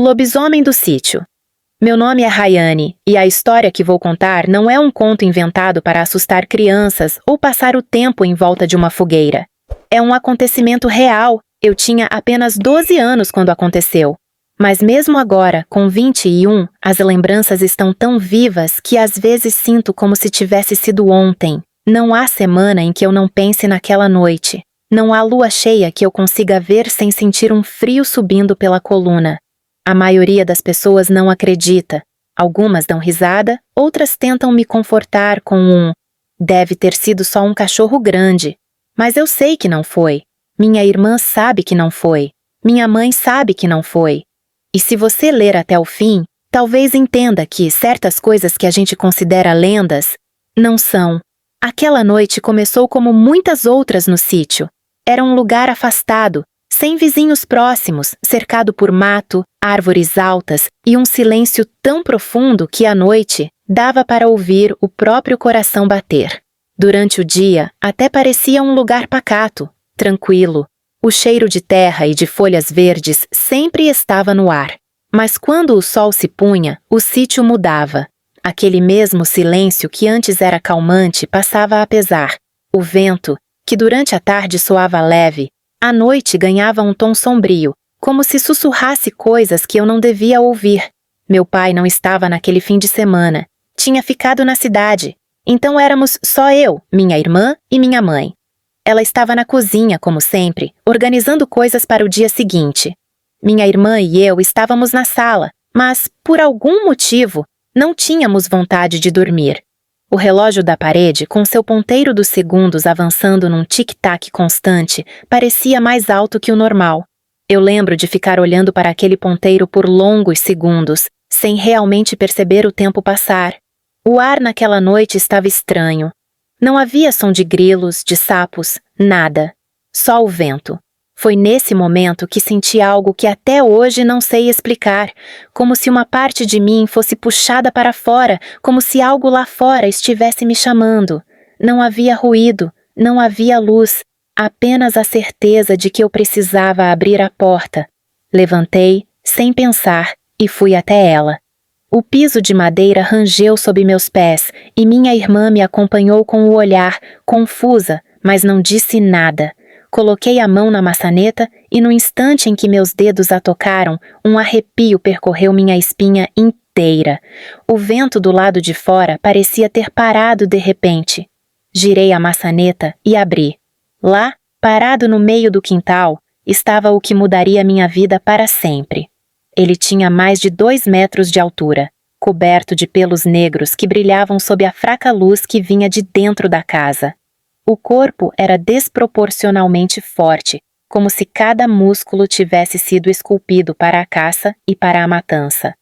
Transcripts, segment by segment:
lobisomem do sítio. Meu nome é Rayane, e a história que vou contar não é um conto inventado para assustar crianças ou passar o tempo em volta de uma fogueira. É um acontecimento real. Eu tinha apenas 12 anos quando aconteceu. Mas mesmo agora, com 21, as lembranças estão tão vivas que às vezes sinto como se tivesse sido ontem. Não há semana em que eu não pense naquela noite. Não há lua cheia que eu consiga ver sem sentir um frio subindo pela coluna. A maioria das pessoas não acredita. Algumas dão risada, outras tentam me confortar com um "deve ter sido só um cachorro grande". Mas eu sei que não foi. Minha irmã sabe que não foi. Minha mãe sabe que não foi. E se você ler até o fim, talvez entenda que certas coisas que a gente considera lendas não são. Aquela noite começou como muitas outras no sítio. Era um lugar afastado, sem vizinhos próximos, cercado por mato, árvores altas e um silêncio tão profundo que à noite dava para ouvir o próprio coração bater. Durante o dia, até parecia um lugar pacato, tranquilo. O cheiro de terra e de folhas verdes sempre estava no ar. Mas quando o sol se punha, o sítio mudava. Aquele mesmo silêncio que antes era calmante passava a pesar. O vento, que durante a tarde soava leve, à noite ganhava um tom sombrio, como se sussurrasse coisas que eu não devia ouvir. Meu pai não estava naquele fim de semana. Tinha ficado na cidade. Então éramos só eu, minha irmã e minha mãe. Ela estava na cozinha, como sempre, organizando coisas para o dia seguinte. Minha irmã e eu estávamos na sala, mas, por algum motivo, não tínhamos vontade de dormir. O relógio da parede, com seu ponteiro dos segundos avançando num tic-tac constante, parecia mais alto que o normal. Eu lembro de ficar olhando para aquele ponteiro por longos segundos, sem realmente perceber o tempo passar. O ar naquela noite estava estranho. Não havia som de grilos, de sapos, nada. Só o vento. Foi nesse momento que senti algo que até hoje não sei explicar, como se uma parte de mim fosse puxada para fora, como se algo lá fora estivesse me chamando. Não havia ruído, não havia luz, apenas a certeza de que eu precisava abrir a porta. Levantei, sem pensar, e fui até ela. O piso de madeira rangeu sob meus pés e minha irmã me acompanhou com o olhar, confusa, mas não disse nada. Coloquei a mão na maçaneta e no instante em que meus dedos a tocaram, um arrepio percorreu minha espinha inteira. O vento do lado de fora parecia ter parado de repente. Girei a maçaneta e abri. Lá, parado no meio do quintal, estava o que mudaria minha vida para sempre. Ele tinha mais de 2 metros de altura, coberto de pelos negros que brilhavam sob a fraca luz que vinha de dentro da casa. O corpo era desproporcionalmente forte, como se cada músculo tivesse sido esculpido para a caça e para a matança.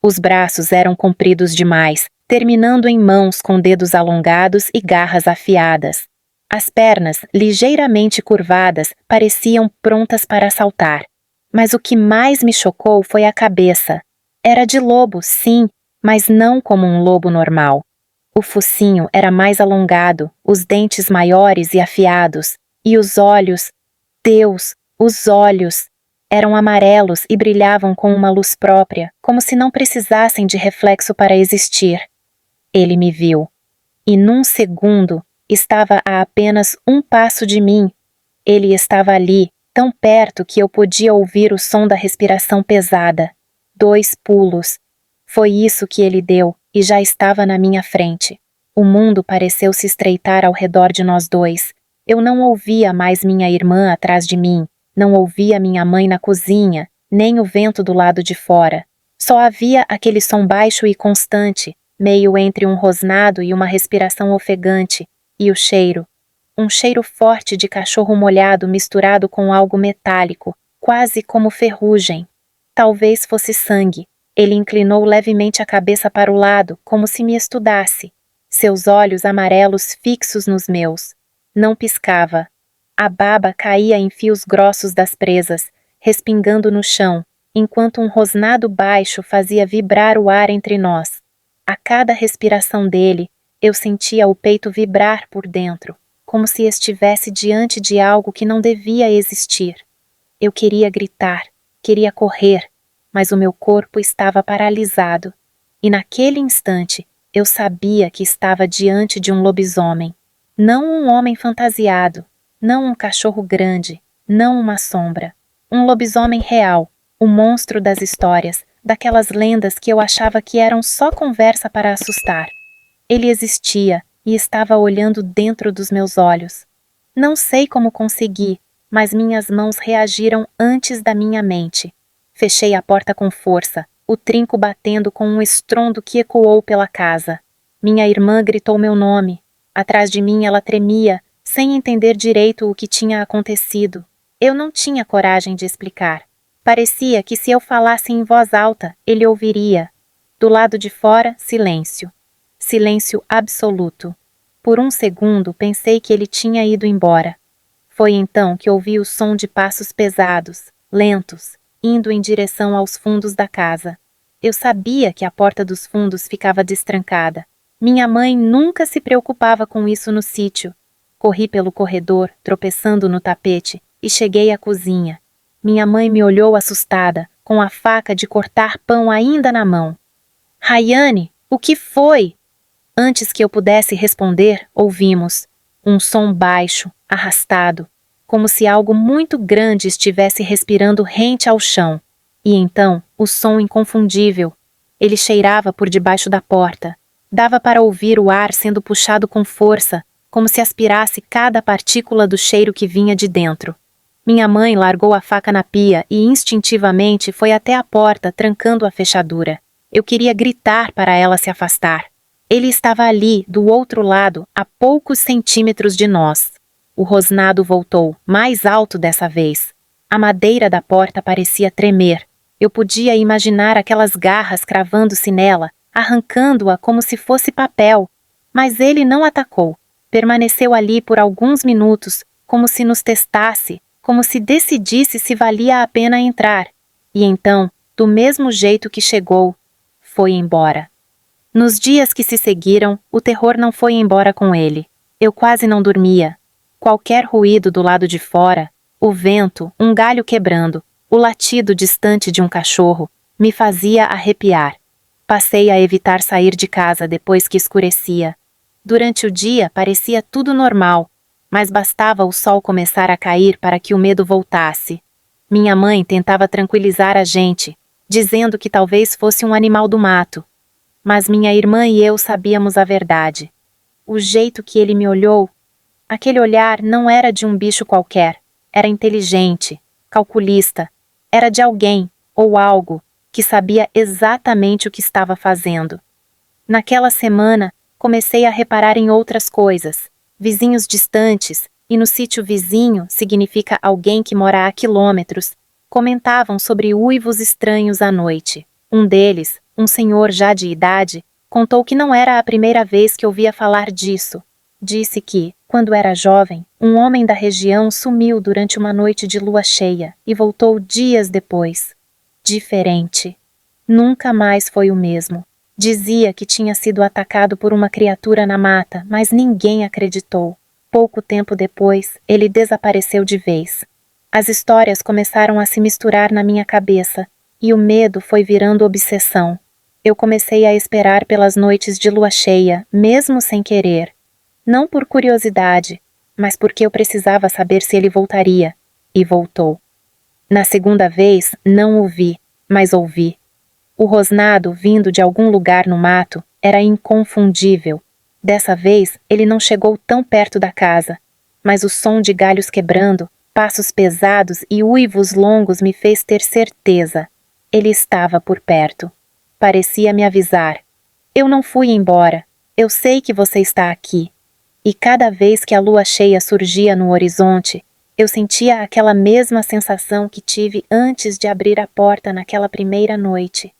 Os braços eram compridos demais, terminando em mãos com dedos alongados e garras afiadas. As pernas, ligeiramente curvadas, pareciam prontas para saltar. Mas o que mais me chocou foi a cabeça. Era de lobo, sim, mas não como um lobo normal. O focinho era mais alongado, os dentes maiores e afiados, e os olhos, Deus, os olhos, eram amarelos e brilhavam com uma luz própria, como se não precisassem de reflexo para existir. Ele me viu. E num segundo, estava a apenas um passo de mim. Ele estava ali, tão perto que eu podia ouvir o som da respiração pesada. 2 pulos. Foi isso que ele deu, e já estava na minha frente. O mundo pareceu se estreitar ao redor de nós dois. Eu não ouvia mais minha irmã atrás de mim, não ouvia minha mãe na cozinha, nem o vento do lado de fora. Só havia aquele som baixo e constante, meio entre um rosnado e uma respiração ofegante, e o cheiro. Um cheiro forte de cachorro molhado misturado com algo metálico, quase como ferrugem. Talvez fosse sangue. Ele inclinou levemente a cabeça para o lado, como se me estudasse. Seus olhos amarelos fixos nos meus. Não piscava. A baba caía em fios grossos das presas, respingando no chão, enquanto um rosnado baixo fazia vibrar o ar entre nós. A cada respiração dele, eu sentia o peito vibrar por dentro, como se estivesse diante de algo que não devia existir. Eu queria gritar, queria correr, mas o meu corpo estava paralisado. E naquele instante, eu sabia que estava diante de um lobisomem. Não um homem fantasiado, não um cachorro grande, não uma sombra. Um lobisomem real, o monstro das histórias, daquelas lendas que eu achava que eram só conversa para assustar. Ele existia e estava olhando dentro dos meus olhos. Não sei como consegui, mas minhas mãos reagiram antes da minha mente. Fechei a porta com força, o trinco batendo com um estrondo que ecoou pela casa. Minha irmã gritou meu nome. Atrás de mim ela tremia, sem entender direito o que tinha acontecido. Eu não tinha coragem de explicar. Parecia que se eu falasse em voz alta, ele ouviria. Do lado de fora, silêncio. Silêncio absoluto. Por um segundo pensei que ele tinha ido embora. Foi então que ouvi o som de passos pesados, lentos, indo em direção aos fundos da casa. Eu sabia que a porta dos fundos ficava destrancada. Minha mãe nunca se preocupava com isso no sítio. Corri pelo corredor, tropeçando no tapete, e cheguei à cozinha. Minha mãe me olhou assustada, com a faca de cortar pão ainda na mão. Rayane, o que foi? Antes que eu pudesse responder, ouvimos um som baixo, arrastado, como se algo muito grande estivesse respirando rente ao chão. E então, o som inconfundível. Ele cheirava por debaixo da porta. Dava para ouvir o ar sendo puxado com força, como se aspirasse cada partícula do cheiro que vinha de dentro. Minha mãe largou a faca na pia e instintivamente foi até a porta, trancando a fechadura. Eu queria gritar para ela se afastar. Ele estava ali, do outro lado, a poucos centímetros de nós. O rosnado voltou, mais alto dessa vez. A madeira da porta parecia tremer. Eu podia imaginar aquelas garras cravando-se nela, arrancando-a como se fosse papel. Mas ele não atacou. Permaneceu ali por alguns minutos, como se nos testasse, como se decidisse se valia a pena entrar. E então, do mesmo jeito que chegou, foi embora. Nos dias que se seguiram, o terror não foi embora com ele. Eu quase não dormia. Qualquer ruído do lado de fora, o vento, um galho quebrando, o latido distante de um cachorro, me fazia arrepiar. Passei a evitar sair de casa depois que escurecia. Durante o dia parecia tudo normal, mas bastava o sol começar a cair para que o medo voltasse. Minha mãe tentava tranquilizar a gente, dizendo que talvez fosse um animal do mato. Mas minha irmã e eu sabíamos a verdade. O jeito que ele me olhou, aquele olhar não era de um bicho qualquer, era inteligente, calculista, era de alguém, ou algo, que sabia exatamente o que estava fazendo. Naquela semana, comecei a reparar em outras coisas. Vizinhos distantes, e no sítio vizinho significa alguém que mora a quilômetros, comentavam sobre uivos estranhos à noite. Um deles, um senhor já de idade, contou que não era a primeira vez que ouvia falar disso. Disse que, quando era jovem, um homem da região sumiu durante uma noite de lua cheia e voltou dias depois. Diferente. Nunca mais foi o mesmo. Dizia que tinha sido atacado por uma criatura na mata, mas ninguém acreditou. Pouco tempo depois, ele desapareceu de vez. As histórias começaram a se misturar na minha cabeça, e o medo foi virando obsessão. Eu comecei a esperar pelas noites de lua cheia, mesmo sem querer. Não por curiosidade, mas porque eu precisava saber se ele voltaria. E voltou. Na segunda vez, não o vi, mas ouvi. O rosnado, vindo de algum lugar no mato, era inconfundível. Dessa vez, ele não chegou tão perto da casa, mas o som de galhos quebrando, passos pesados e uivos longos me fez ter certeza. Ele estava por perto. Parecia me avisar. Eu não fui embora. Eu sei que você está aqui. E cada vez que a lua cheia surgia no horizonte, eu sentia aquela mesma sensação que tive antes de abrir a porta naquela primeira noite.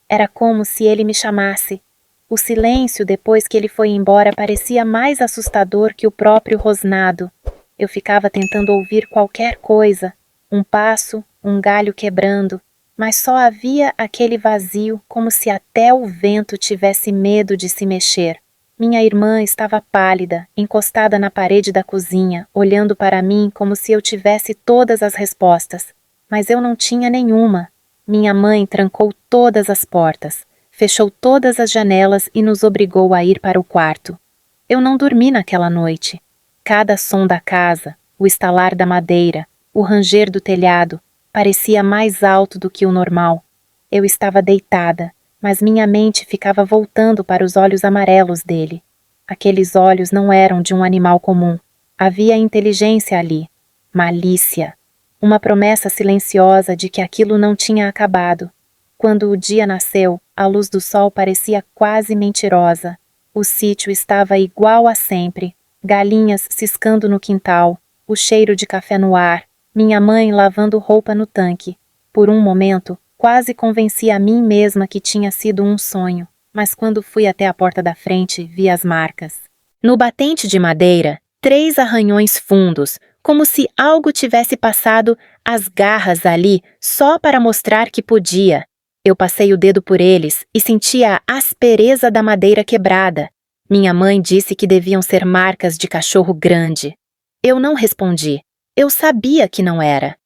Era como se ele me chamasse. O silêncio depois que ele foi embora parecia mais assustador que o próprio rosnado. Eu ficava tentando ouvir qualquer coisa, um passo, um galho quebrando, mas só havia aquele vazio, como se até o vento tivesse medo de se mexer. Minha irmã estava pálida, encostada na parede da cozinha, olhando para mim como se eu tivesse todas as respostas, mas eu não tinha nenhuma. Minha mãe trancou todas as portas, fechou todas as janelas e nos obrigou a ir para o quarto. Eu não dormi naquela noite. Cada som da casa, o estalar da madeira, o ranger do telhado, parecia mais alto do que o normal. Eu estava deitada, mas minha mente ficava voltando para os olhos amarelos dele. Aqueles olhos não eram de um animal comum. Havia inteligência ali, malícia, uma promessa silenciosa de que aquilo não tinha acabado. Quando o dia nasceu, a luz do sol parecia quase mentirosa. O sítio estava igual a sempre, galinhas ciscando no quintal, o cheiro de café no ar, minha mãe lavando roupa no tanque. Por um momento, quase convenci a mim mesma que tinha sido um sonho, mas quando fui até a porta da frente, vi as marcas. No batente de madeira, 3 arranhões fundos, como se algo tivesse passado as garras ali só para mostrar que podia. Eu passei o dedo por eles e senti a aspereza da madeira quebrada. Minha mãe disse que deviam ser marcas de cachorro grande. Eu não respondi. Eu sabia que não era.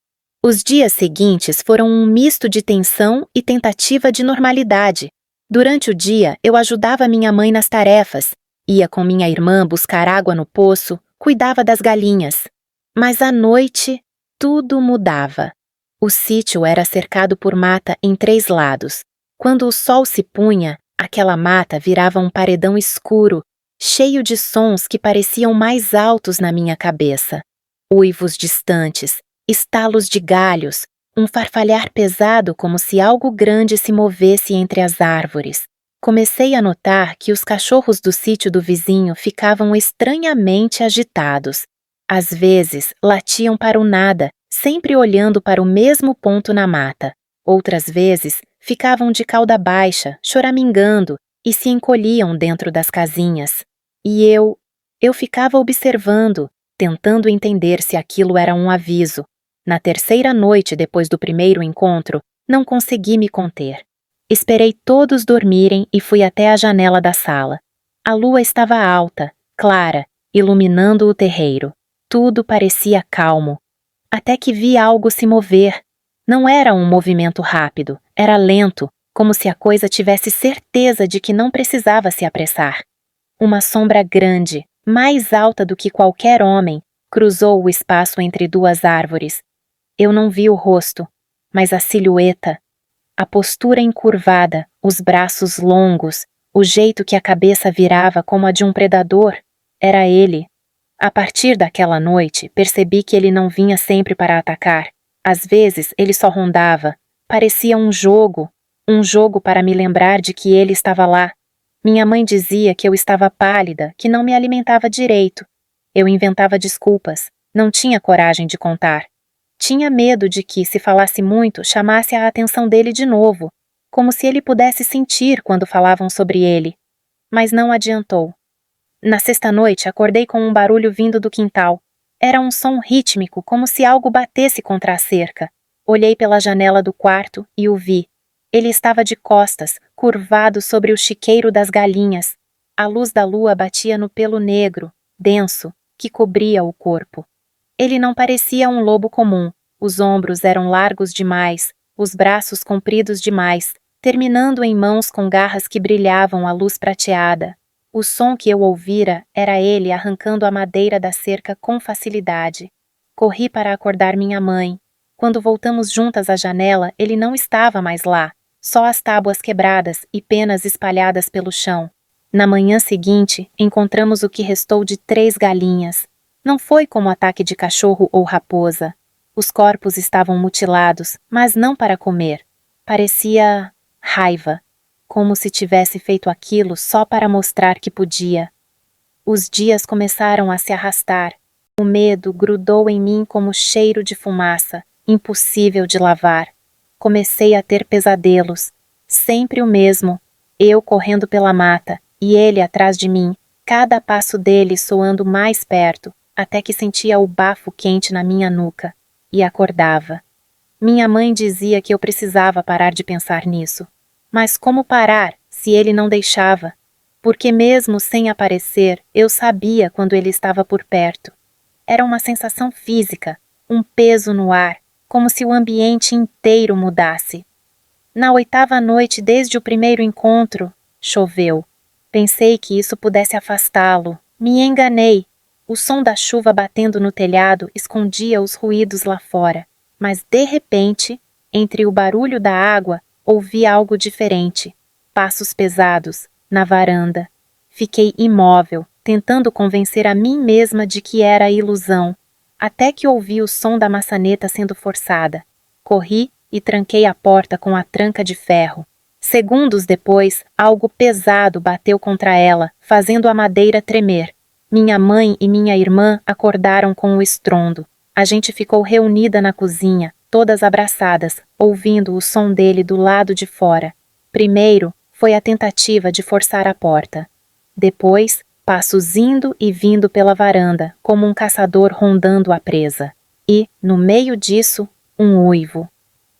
Os dias seguintes foram um misto de tensão e tentativa de normalidade. Durante o dia, eu ajudava minha mãe nas tarefas, ia com minha irmã buscar água no poço, cuidava das galinhas. Mas à noite, tudo mudava. O sítio era cercado por mata em 3 lados. Quando o sol se punha, aquela mata virava um paredão escuro, cheio de sons que pareciam mais altos na minha cabeça. Uivos distantes, estalos de galhos, um farfalhar pesado como se algo grande se movesse entre as árvores. Comecei a notar que os cachorros do sítio do vizinho ficavam estranhamente agitados. Às vezes, latiam para o nada, sempre olhando para o mesmo ponto na mata. Outras vezes, ficavam de cauda baixa, choramingando, e se encolhiam dentro das casinhas. E eu ficava observando, tentando entender se aquilo era um aviso. Na terceira noite depois do primeiro encontro, não consegui me conter. Esperei todos dormirem e fui até a janela da sala. A lua estava alta, clara, iluminando o terreiro. Tudo parecia calmo. Até que vi algo se mover. Não era um movimento rápido, era lento, como se a coisa tivesse certeza de que não precisava se apressar. Uma sombra grande, mais alta do que qualquer homem, cruzou o espaço entre 2 árvores. Eu não vi o rosto, mas a silhueta. A postura encurvada, os braços longos, o jeito que a cabeça virava como a de um predador. Era ele. A partir daquela noite, percebi que ele não vinha sempre para atacar. Às vezes, ele só rondava. Parecia um jogo para me lembrar de que ele estava lá. Minha mãe dizia que eu estava pálida, que não me alimentava direito. Eu inventava desculpas, não tinha coragem de contar. Tinha medo de que, se falasse muito, chamasse a atenção dele de novo, como se ele pudesse sentir quando falavam sobre ele. Mas não adiantou. Na sexta noite, acordei com um barulho vindo do quintal. Era um som rítmico, como se algo batesse contra a cerca. Olhei pela janela do quarto e o vi. Ele estava de costas, curvado sobre o chiqueiro das galinhas. A luz da lua batia no pelo negro, denso, que cobria o corpo. Ele não parecia um lobo comum. Os ombros eram largos demais, os braços compridos demais, terminando em mãos com garras que brilhavam à luz prateada. O som que eu ouvira era ele arrancando a madeira da cerca com facilidade. Corri para acordar minha mãe. Quando voltamos juntas à janela, ele não estava mais lá, só as tábuas quebradas e penas espalhadas pelo chão. Na manhã seguinte, encontramos o que restou de 3 galinhas. Não foi como ataque de cachorro ou raposa. Os corpos estavam mutilados, mas não para comer. Parecia raiva, como se tivesse feito aquilo só para mostrar que podia. Os dias começaram a se arrastar. O medo grudou em mim como cheiro de fumaça, impossível de lavar. Comecei a ter pesadelos, sempre o mesmo, eu correndo pela mata e ele atrás de mim, cada passo dele soando mais perto, até que sentia o bafo quente na minha nuca, e acordava. Minha mãe dizia que eu precisava parar de pensar nisso. Mas como parar, se ele não deixava? Porque mesmo sem aparecer, eu sabia quando ele estava por perto. Era uma sensação física, um peso no ar, como se o ambiente inteiro mudasse. Na 8ª noite desde o primeiro encontro, choveu. Pensei que isso pudesse afastá-lo. Me enganei. O som da chuva batendo no telhado escondia os ruídos lá fora. Mas, de repente, entre o barulho da água, ouvi algo diferente. Passos pesados, na varanda. Fiquei imóvel, tentando convencer a mim mesma de que era ilusão, até que ouvi o som da maçaneta sendo forçada. Corri e tranquei a porta com a tranca de ferro. Segundos depois, algo pesado bateu contra ela, fazendo a madeira tremer. Minha mãe e minha irmã acordaram com o estrondo. A gente ficou reunida na cozinha, todas abraçadas, ouvindo o som dele do lado de fora. Primeiro, foi a tentativa de forçar a porta. Depois, passos indo e vindo pela varanda, como um caçador rondando a presa. E, no meio disso, um uivo.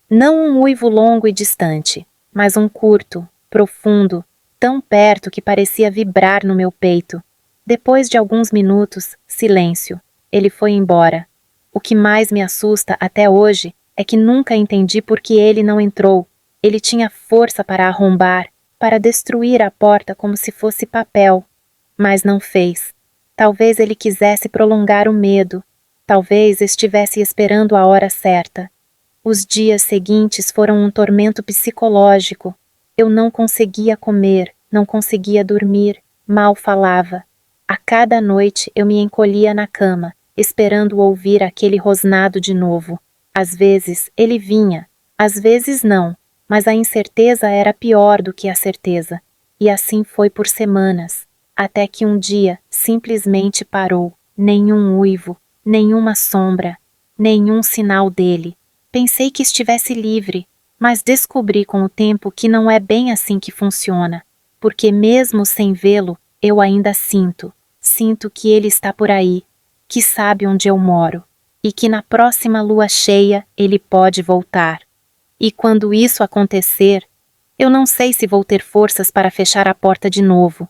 Não um uivo longo e distante, mas um curto, profundo, tão perto que parecia vibrar no meu peito. Depois de alguns minutos, silêncio. Ele foi embora. O que mais me assusta até hoje é que nunca entendi por que ele não entrou. Ele tinha força para arrombar, para destruir a porta como se fosse papel. Mas não fez. Talvez ele quisesse prolongar o medo. Talvez estivesse esperando a hora certa. Os dias seguintes foram um tormento psicológico. Eu não conseguia comer, não conseguia dormir, mal falava. A cada noite eu me encolhia na cama, esperando ouvir aquele rosnado de novo. Às vezes ele vinha, às vezes não, mas a incerteza era pior do que a certeza. E assim foi por semanas, até que um dia simplesmente parou. Nenhum uivo, nenhuma sombra, nenhum sinal dele. Pensei que estivesse livre, mas descobri com o tempo que não é bem assim que funciona, porque mesmo sem vê-lo, eu ainda sinto que ele está por aí, que sabe onde eu moro, e que na próxima lua cheia ele pode voltar. E quando isso acontecer, eu não sei se vou ter forças para fechar a porta de novo,